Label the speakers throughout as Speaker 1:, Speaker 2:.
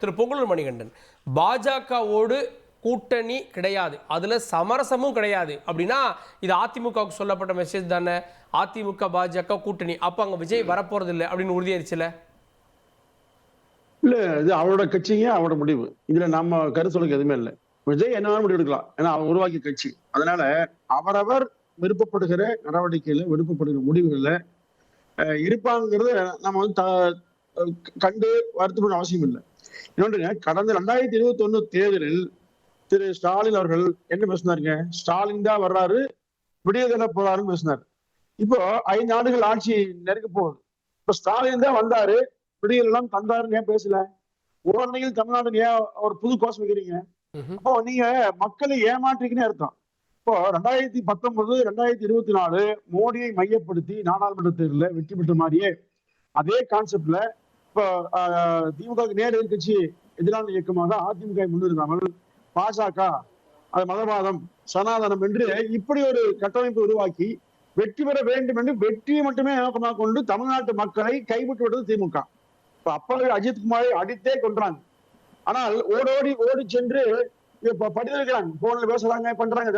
Speaker 1: திரு பொங்கலூர் மணிகண்டன், பாஜகவோடு கூட்டணி கிடையாது, அதுல சமரசமும் கிடையாது அப்படின்னா இது அதிமுகவுக்கு சொல்லப்பட்ட மெசேஜ் தானே? அதிமுக பாஜக கூட்டணி, அப்ப அங்க விஜய் வரப்போறது இல்லை அப்படின்னு உறுதியாயிருச்சுல?
Speaker 2: இல்ல, இது அவரோட கட்சிங்க, அவரோட முடிவு. இதுல நம்ம கருத்து சொல்லுக்கு எதுவுமே இல்லை. விஜய் என்ன முடிவு எடுக்கலாம், ஏன்னா அவர் உருவாக்கிய கட்சி. அதனால அவரவர் விருப்பப்படுகிற நடவடிக்கையில, விருப்பப்படுகிற முடிவுகள்ல இருப்பாங்கிறது நம்ம வந்து கண்டு வருத்தப்பட அவசியம் இல்லை. இன்னொன்றுங்க, கடந்த 2021 தேர்தலில் திரு ஸ்டாலின் அவர்கள் என்ன பேசினாருங்க? ஸ்டாலின் தான் வர்றாரு, விடியதென போறாருன்னு பேசினார். இப்போ 5 ஆண்டுகள் ஆட்சி நெருங்க போகுது. இப்ப ஸ்டாலின் தான் வந்தாரு, விடியல் எல்லாம் தந்தாருன்னு ஏன் பேசல? ஓரணியில் தமிழ்நாடு ஏன் ஒரு புது கோஷம் வைக்கிறீங்க? அப்போ நீங்க மக்களை ஏமாற்றிக்கினே அர்த்தம். இப்போ 2019, 2024 மோடியை மையப்படுத்தி நாடாளுமன்ற தேர்தலில் வெற்றி பெற்ற மாதிரியே அதே கான்செப்ட்ல இப்போ திமுக நேர் எதிர்கட்சி எதிரான இயக்கமாக அதிமுக முன்னிறுத்தாமல் பாஜக அது மதவாதம் சனாதனம் என்று இப்படி ஒரு கட்டமைப்பு உருவாக்கி வெற்றி பெற வேண்டும் என்று வெற்றியை மட்டுமே நோக்கமாக கொண்டு தமிழ்நாட்டு மக்களை கைவிட்டு விட்டது திமுக. இப்ப அப்பவே அஜித்குமாரை அடித்தே கொன்றாங்க. ஆனால் ஓடி சென்று இப்ப படிக்கிறாங்க, போன்ல பேசுறாங்க, பண்றாங்க.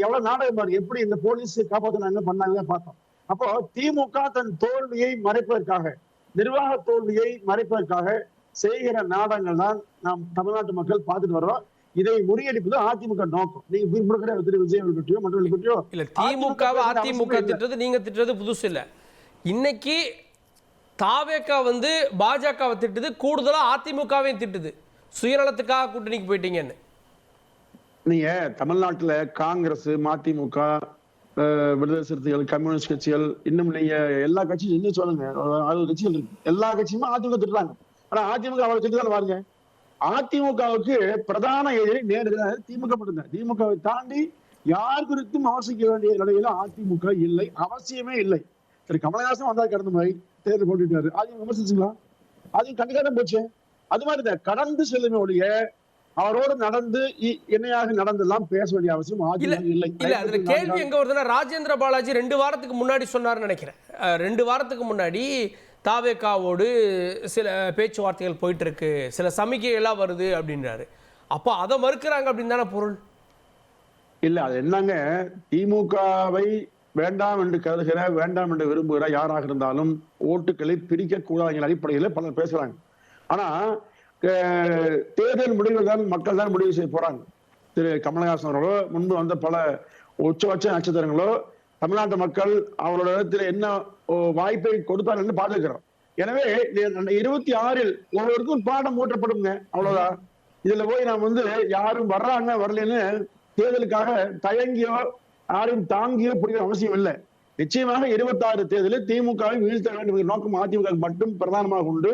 Speaker 2: எவ்வளவு நாடகம் பாருங்க, எப்படி இந்த போலீஸ் காப்பாத்தினாங்க பண்ணாங்க பார்த்தோம். அப்போ திமுக தன் தோல்வியை மறைப்பதற்காக, நிர்வாக தோல்வியை மறைப்பதற்காக செய்கிற நாடகங்கள் தான் நாம் தமிழ்நாட்டு மக்கள் பார்த்துட்டு வர்றோம். இதை முறியடிப்பது அதிமுக நோக்கம். நீங்க திரு விஜய் பற்றியோ மற்றவர்கள் பற்றியோ
Speaker 1: இல்ல, திமுக அதிமுக திட்டுறது நீங்க திட்டுறது புதுசு இல்ல. இன்னைக்கு தாவேகா வந்து பாஜகவை திட்டுது, கூடுதலா அதிமுகவையும் திட்டுது, சுயநலத்துக்காக கூட்டணிக்கு போயிட்டீங்கன்னு.
Speaker 2: நீங்க தமிழ்நாட்டுல காங்கிரஸ், மதிமுக, விடுதலை சிறுத்தைகள், கம்யூனிஸ்ட் கட்சிகள், இன்னும் நீங்க எல்லா கட்சியும் இன்னும் சொல்லுங்க, 60 கட்சிகள் இருக்கு. எல்லா கட்சியுமே அதிமுக திட்டுறாங்க. ஆனா அதிமுக அவரை திட்டுதான் பாருங்க. அதிமுகவுக்கு பிரதான எதிரி நேரடியாக திமுக மட்டும்தான். திமுகவை தாண்டி யார் குறித்தும் அவசிக்க வேண்டிய நிலையில அதிமுக இல்லை, அவசியமே இல்லை. சரி, கமலஹாசன் வந்தா கடந்த மாதிரி தேர்தல் போட்டுட்டாரு, அதையும் விமர்சிச்சுங்களா? அதையும் கண்டுக்காதான் போச்சு. அது மாதிரி கடந்து செல்லுமே ஒழிய அவரோடு நடந்து என்னையாக நடந்தெல்லாம் பேச வேண்டிய அவசியம் இல்லை.
Speaker 1: இல்ல, அதுல கேள்வி எங்க வருதுன்னா, ராஜேந்திர பாலாஜி 2 வாரத்துக்கு முன்னாடி சொன்னார்னு நினைக்கிறேன். 2 வாரத்துக்கு முன்னாடி தாவேகாவோடு சில பேச்சுவார்த்தைகள் போயிட்டு இருக்கு, சில சமிக்கைகள்லாம் வருது அப்படின்றாரு. அப்போ அதை மறுக்கிறாங்க அப்படின்னு தானே பொருள்?
Speaker 2: இல்ல, அது என்னங்க, திமுகவை வேண்டாம் என்று கருதுகிற, வேண்டாம் என்று விரும்புகிற யாராக இருந்தாலும் ஓட்டுக்களை பிரிக்க கூடாத அடிப்படையில் பலர் பேசுறாங்க. ஆனா தேர்தல் முடிவுகள் தான் மக்கள் தான் முடிவு செய்ய போறாங்க. திரு கமலஹாசன் அவர்களோ, முன்பு வந்த பல உச்சபட்ச நட்சத்திரங்களோ தமிழ்நாட்டு மக்கள் அவரோட இடத்துல என்ன வாய்ப்பை கொடுத்தார் என்று பார்த்துக்கிறோம். எனவே 26 ஒவ்வொருக்கும் பாடம் ஊற்றப்படுங்க, அவ்வளவுதான். இதுல போய் நாம் வந்து யாரும் வர்றாங்க வரலன்னு தேர்தலுக்காக தயங்கியோ யாரும் தாங்கியோ பிடிக்கிற அவசியம் இல்லை. நிச்சயமாக 26 தேர்தலில் திமுகவை வீழ்த்த வேண்டும் நோக்கம் அதிமுக மட்டும் பிரதானமாக உண்டு.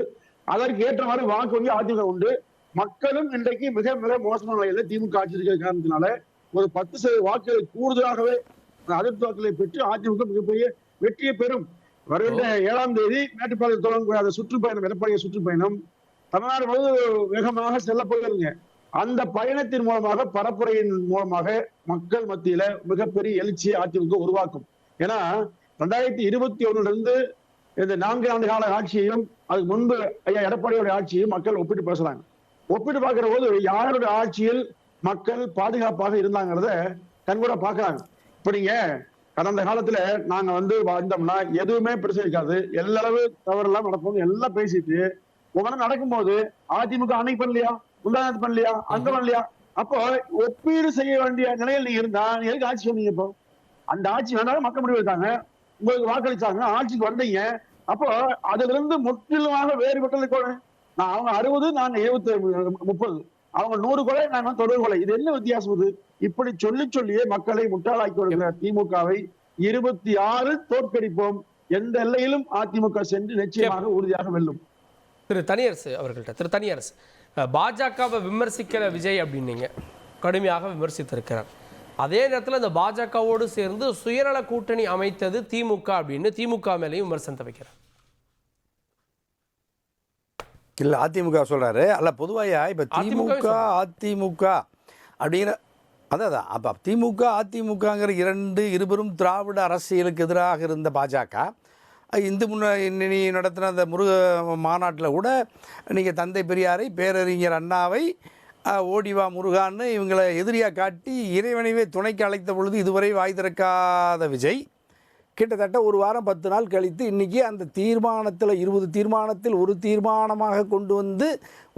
Speaker 2: அதற்கு ஏற்றவாறு வாக்கு வங்கி அதிமுக உண்டு. மக்களும் இன்றைக்கு மிக மிக மோசமான நிலையில திமுக ஆட்சி இருக்கிற காரணத்தினால ஒரு 10% வாக்குகளை கூடுதலாகவே அதிருப்தி வாக்குகளை பெற்று அதிமுக மிகப்பெரிய வெற்றியை பெறும். வருகின்ற 7ஆம் தேதி மேட்டுப்பாளையம் தொடங்கக்கூடிய சுற்றுப்பயணம், எடப்பாடிய சுற்றுப்பயணம் தமிழ்நாடு முழுவதும் வேகமாக செல்ல போயிருங்க. அந்த பயணத்தின் மூலமாக, பரப்புரையின் மூலமாக மக்கள் மத்தியில மிகப்பெரிய எழுச்சியை அதிமுக உருவாக்கும். ஏன்னா 2021 இருந்து இந்த 4 ஆண்டு கால ஆட்சியையும் அதுக்கு முன்பு ஐயா எடப்பாடியோட ஆட்சியையும் மக்கள் ஒப்பிட்டு பேசுறாங்க. ஒப்பிட்டு பார்க்கிற போது யாருடைய ஆட்சியில் மக்கள் பாதுகாப்பாக இருந்தாங்கிறத கண்கூட பாக்குறாங்க. இப்ப நீங்க கடந்த காலத்துல நாங்க வந்து வந்தோம்னா எதுவுமே பிரச்சனை இருக்காது, எல்லளவு தவறெல்லாம் நடக்கும் எல்லாம் பேசிட்டு உடனே நடக்கும்போது அதிமுக அன்னைக்கு பண்ணலையா, முந்தானத்து பண்ணலையா, அங்க பண்ணலையா? அப்போ ஒப்பீடு செய்ய வேண்டிய நிலையில் நீங்க இருந்தா எதுக்கு ஆட்சி சொன்னீங்க? இப்போ அந்த ஆட்சி வேணாலும் மக்கள் முடிவு எடுத்தாங்க, உங்களுக்கு வாக்களிச்சாங்க, ஆட்சிக்கு வந்தீங்க. அப்போ அதுல இருந்து முற்றிலுமாக வேறுபட்டது கொலை. அவங்க 60, நாங்க 30, அவங்க 100 கொலை, நாங்க 90 கொலை. இது என்ன வித்தியாசம்? இது இப்படி சொல்லியே மக்களை முட்டாளாக்கி வருகிற திமுகவை 26 தோற்கடிப்போம். எந்த எல்லையிலும் அதிமுக சென்று நிச்சயமாக உறுதியாக வெல்லும்.
Speaker 1: திரு தனியரசு அவர்கள்ட்ட, திரு தனியரசு, பாஜகவை விமர்சிக்கிற விஜய் அப்படின்னீங்க, கடுமையாக விமர்சித்திருக்கிறார். அதே நேரத்தில் இந்த பாஜகவோடு சேர்ந்து சுயநல கூட்டணி அமைத்தது திமுக அப்படின்னு திமுக மேலேயும் விமர்சனத்தை வைக்கிறார்.
Speaker 3: இல்லை, அதிமுக சொல்றாரு. அல்ல, பொதுவாக இப்போ திமுக அதிமுக அப்படிங்கிற அதான் அப்போ திமுக அதிமுகங்கிற இருபெரும் திராவிட அரசியலுக்கு எதிராக இருந்த பாஜக இந்து முன்னணி நடத்தின அந்த முருக மாநாட்டில் கூட நீங்கள் தந்தை பெரியாரை, பேரறிஞர் அண்ணாவை, ஓடிவா முருகான்னு இவங்களை எதிரியாக காட்டி இறைவனைவே துணைக்கு அழைத்த பொழுது இதுவரை வாய் திறக்காத விஜய் கிட்டத்தட்ட ஒரு வாரம் 10 நாள் கழித்து இன்றைக்கி அந்த தீர்மானத்தில் 20 தீர்மானத்தில் ஒரு தீர்மானமாக கொண்டு வந்து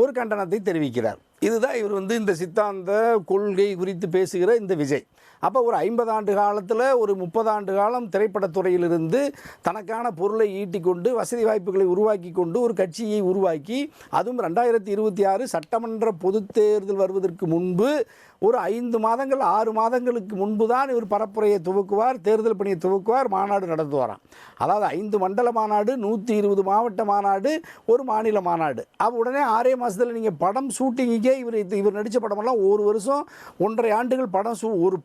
Speaker 3: ஒரு கண்டனத்தை தெரிவிக்கிறார். இதுதான் இவர் இந்த சித்தாந்த கொள்கை குறித்து பேசுகிற இந்த விஜய். அப்போ ஒரு 50 ஆண்டு காலத்தில் ஒரு 30 ஆண்டு காலம் திரைப்படத்துறையிலிருந்து தனக்கான பொருளை ஈட்டிக்கொண்டு வசதி வாய்ப்புகளை உருவாக்கி கொண்டு ஒரு கட்சியை உருவாக்கி, அதுவும் 2026 சட்டமன்ற பொதுத் தேர்தல் வருவதற்கு முன்பு ஒரு 5 மாதங்கள் 6 மாதங்களுக்கு முன்பு தான் இவர் பரப்புரையை துவக்குவார், தேர்தல் பணியை துவக்குவார், மாநாடு நடத்துவாராம். அதாவது 5 மண்டல மாநாடு, 120 மாவட்ட மாநாடு, ஒரு மாநில மாநாடு. அப்போ உடனே 6 மாதத்தில் நீங்கள் படம் ஷூட்டிங்கே இவர் நடித்த படமெல்லாம் ஒரு வருஷம் 1.5 ஆண்டுகள் படம் ஒரு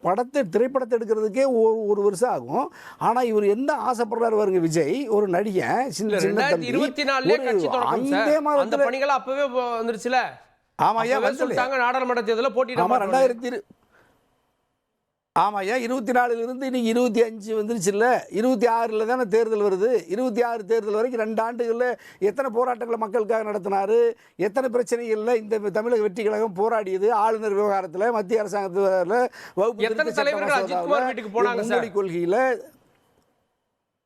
Speaker 3: திரைப்படத்தை எடுக்கிறதுக்கே ஒரு வருஷம் ஆகும். ஆனால் இவர் என்ன ஆசைப்படுறாரு பாருங்க விஜய், ஒரு நடிகன் சின்ன சின்ன
Speaker 1: 5 மாதத்துல பணிகள் அப்பவே வந்துருச்சுல.
Speaker 3: ஆமாய்யா,
Speaker 1: நாடாளுமன்ற தேர்தலில் போட்டியிட
Speaker 3: 24 இன்னைக்கு 25 வந்துருச்சுல்ல, 26 தானே தேர்தல் வருது. 26 தேர்தல் வரைக்கும் 2 ஆண்டுகளில் எத்தனை போராட்டங்களை மக்களுக்காக நடத்தினார், எத்தனை பிரச்சனைகளில் இந்த தமிழக வெற்றி கழகம் போராடியது, ஆளுநர் விவகாரத்தில், மத்திய அரசாங்கத்தில், வகுப்பு கொள்கையில்.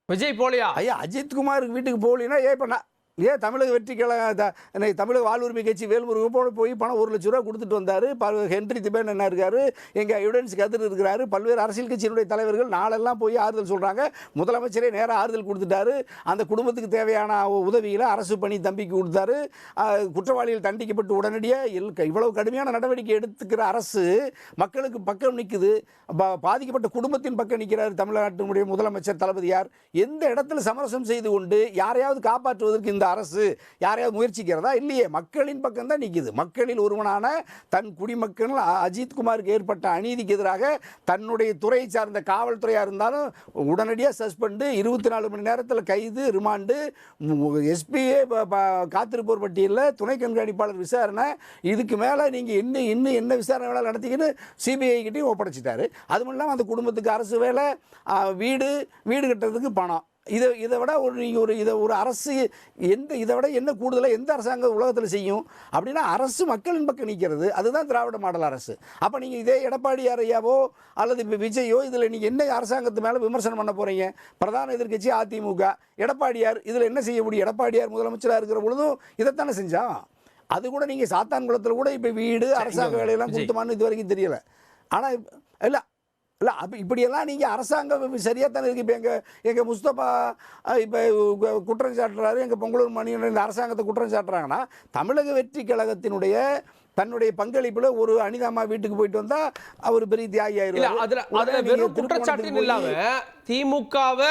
Speaker 1: விஜய் போலியா?
Speaker 3: ஐயா, அஜித்குமாருக்கு வீட்டுக்கு போகலின்னா ஏன் தமிழக வெற்றி கழக தமிழக வாழ்வுரிமை கட்சி வேல்முருகன் போய் பணம் 1 லட்ச ரூபா கொடுத்துட்டு வந்தார். ஹென்றி திபேன் என்ன இருக்காரு, எங்கள் எவிடன்ஸ் கதிர் இருக்கிறாரு, பல்வேறு அரசியல் கட்சியினுடைய தலைவர்கள் நாளெல்லாம் போய் ஆறுதல் சொல்கிறாங்க. முதலமைச்சரே நேராக ஆறுதல் கொடுத்துட்டாரு. அந்த குடும்பத்துக்கு தேவையான உதவியில் அரசு பணி தம்பிக்கு கொடுத்தாரு. குற்றவாளிகள் தண்டிக்கப்பட்டு உடனடியாக இவ்வளவு கடுமையான நடவடிக்கை எடுத்துக்கிற அரசு மக்களுக்கு பக்கம் நிற்குது. பாதிக்கப்பட்ட குடும்பத்தின் பக்கம் நிற்கிறார் தமிழ்நாட்டினுடைய முதலமைச்சர் தளபதியார். எந்த இடத்துல சமரசம் செய்து கொண்டு யாரையாவது காப்பாற்றுவதற்கு இந்த அரசு யாரையாவது முயற்சிக்கிறதா? இல்லையே, மக்களின் பக்கம் தான் நிற்குது. மக்களில் ஒருவனான தன் குடிமக்கள் அஜித்குமாருக்கு ஏற்பட்ட அநீதிக்கு எதிராக தன்னுடைய துறையை சார்ந்த காவல்துறையாக இருந்தாலும் உடனடியாக சஸ்பெண்டு, 24 மணி நேரத்தில் கைது, ரிமாண்டு, எஸ்பிஏ காத்திருப்போர் பட்டியலில் துணை கண்காணிப்பாளர் விசாரணை. இதுக்கு மேலே நீங்கள் இன்னும் என்ன விசாரணை வேலை நடத்திக்கிட்டு சிபிஐ கிட்டையும் ஒப்படைச்சிட்டாரு. அது மட்டும் இல்லாமல் அந்த குடும்பத்துக்கு அரசு வேலை, வீடு கட்டுறதுக்கு பணம். இதை விட ஒரு அரசு இதை விட என்ன கூடுதலாக எந்த அரசாங்கம் உலகத்தில் செய்யும்? அப்படின்னா அரசு மக்களின் பக்கம் நிற்கிறது. அதுதான் திராவிட மாடல் அரசு. அப்போ நீங்கள் இதே எடப்பாடியார் ஐயாவோ அல்லது விஜயோ இதில் நீங்கள் என்ன அரசாங்கத்து மேலே விமர்சனம் பண்ண போகிறீங்க? பிரதான எதிர்க்கட்சி அதிமுக, எடப்பாடியார் இதில் என்ன செய்ய முடியும்? எடப்பாடியார் முதலமைச்சராக இருக்கிற பொழுதும் இதைத்தானே செஞ்சான். அது கூட நீங்கள் சாத்தான்குளத்தில் கூட இப்போ வீடு அரசாங்க வேலையெல்லாம் கொடுத்தமான்னு இது வரைக்கும் தெரியலை. ஆனால் இல்லை அப்போ இப்படியெல்லாம் நீங்கள் அரசாங்கம் சரியாக தானே இருக்குது. இப்போ எங்கள் முஸ்தபா இப்போ குற்றம் சாட்டுறாரு, எங்கள் பொங்கலூர் மணியன் இந்த அரசாங்கத்தை குற்றம் சாட்டுறாங்கன்னா, தமிழக வெற்றி கழகத்தினுடைய தன்னுடைய பங்களிப்பில் ஒரு அனிதாமா வீட்டுக்கு போயிட்டு வந்தால் அவர் பெரிய தியாகி ஆயிடுவார்.
Speaker 1: குற்றச்சாட்டு இல்லாமல் திமுகவை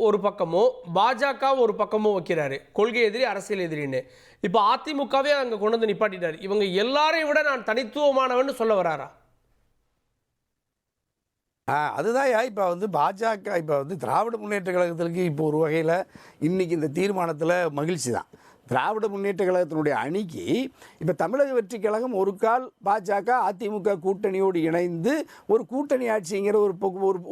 Speaker 1: ஒரு பக்கமோ பாஜக ஒரு பக்கமோ வைக்கிறாரு, கொள்கை எதிரி அரசியல் எதிரின்னு. இப்போ அதிமுகவே அங்கே கொண்டு வந்து நிப்பாட்டிட்டாரு. இவங்க எல்லாரையும் விட நான் தனித்துவமானவன்னு சொல்ல வராரா?
Speaker 3: அதுதான் இப்போ பாஜக இப்போ திராவிட முன்னேற்ற கழகத்திற்கு இப்போ ஒரு வகையில் இன்றைக்கி இந்த தீர்மானத்தில் மகிழ்ச்சி தான். திராவிட முன்னேற்ற கழகத்தினுடைய அணிக்கு இப்போ தமிழக வெற்றி கழகம் ஒரு கால் பாஜக அதிமுக கூட்டணியோடு இணைந்து ஒரு கூட்டணி ஆட்சிங்கிற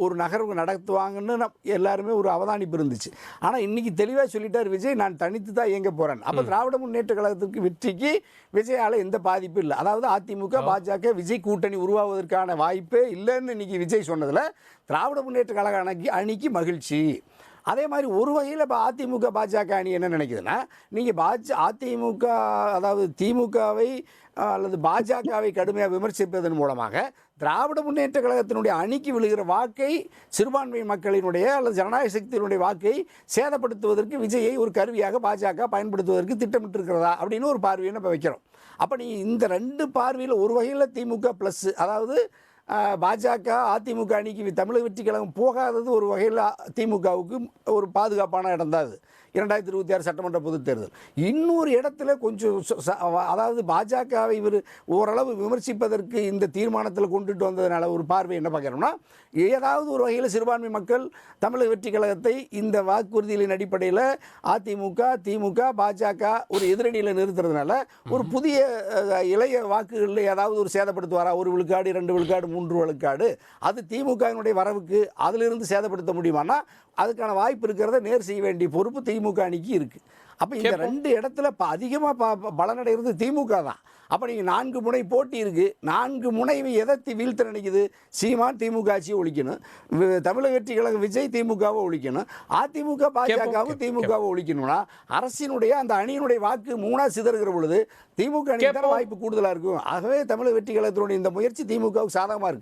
Speaker 3: ஒரு நகர்வு நடத்துவாங்கன்னு எல்லாருமே ஒரு அவதானிப்பு இருந்துச்சு. ஆனால் இன்றைக்கி தெளிவாக சொல்லிட்டார் விஜய், நான் தனித்து தான் இயங்க போகிறேன். அப்போ திராவிட முன்னேற்ற கழகத்திற்கு வெற்றிக்கு விஜயால் எந்த பாதிப்பும் இல்லை. அதாவது அதிமுக பாஜக விஜய் கூட்டணி உருவாவதற்கான வாய்ப்பே இல்லைன்னு இன்றைக்கி விஜய் சொன்னதில் திராவிட முன்னேற்ற கழக அணிக்கு மகிழ்ச்சி. அதே மாதிரி ஒரு வகையில் இப்போ அதிமுக பாஜக அணி என்ன நினைக்குதுன்னா, நீங்கள் அதிமுக அதாவது திமுகவை அல்லது பாஜகவை கடுமையாக விமர்சிப்பதன் மூலமாக திராவிட முன்னேற்ற கழகத்தினுடைய அணிக்கு விழுகிற வாக்கை, சிறுபான்மை மக்களினுடைய அல்லது ஜனநாயக சக்தியினுடைய வாக்கை சேதப்படுத்துவதற்கு விஜயை ஒரு கருவியாக பாஜக பயன்படுத்துவதற்கு திட்டமிட்டிருக்கிறதா அப்படின்னு ஒரு பார்வையை நம்ம வைக்கிறோம். அப்போ நீங்கள் இந்த 2 பார்வையில் ஒரு வகையில் திமுக ப்ளஸ், அதாவது பாஜக அதிமுக அணிக்கு தமிழக வெற்றி கழகம் போகாதது ஒரு வகையில் திமுகவுக்கு ஒரு பாதுகாப்பான இடம் தான் அது. 2026 சட்டமன்ற பொதுத் தேர்தல். இன்னொரு இடத்துல கொஞ்சம் அதாவது பாஜகவை இவர் ஓரளவு விமர்சிப்பதற்கு இந்த தீர்மானத்தில் கொண்டுட்டு வந்ததுனால ஒரு பார்வை என்ன பார்க்குறோம்னா, ஏதாவது ஒரு வகையில் சிறுபான்மை மக்கள் தமிழக வெற்றி கழகத்தை இந்த வாக்குறுதிகளின் அடிப்படையில் அதிமுக, திமுக, பாஜக ஒரு எதிரணியில் நிறுத்துறதுனால ஒரு புதிய இளைய வாக்குகளில் ஏதாவது ஒரு சேதப்படுத்துவாரா, 1 விழுக்காடு 2 விழுக்காடு 3 விழுக்காடு, அது திமுகவினுடைய வரவுக்கு அதிலிருந்து சேதப்படுத்த முடியுமானா அதுக்கான வாய்ப்பு இருக்கிறத நேர் செய்ய வேண்டிய பொறுப்பு திமுக அணிக்கு இருக்குது. அப்போ இந்த 2 இடத்துல அதிகமாக பலனடைகிறது திமுக தான். அப்போ நீங்கள் 4 முனை போட்டி இருக்குது, 4 முனைவை எதை வீழ்த்த நினைக்குது? சீமான் திமுக ஆட்சியை ஒழிக்கணும், தமிழக வெற்றி கழகம் விஜய் திமுகவை ஒழிக்கணும், அதிமுக பாஜகவும் திமுகவை ஒழிக்கணும்னா அரசினுடைய அந்த அணியினுடைய வாக்கு 3ஆ சிதறுகிற பொழுது திமுக அணிக்கு தான் வாய்ப்பு கூடுதலாக இருக்கும். ஆகவே தமிழக வெற்றி கழகத்தினுடைய இந்த முயற்சி திமுகவுக்கு சாதகமாக இருக்குது.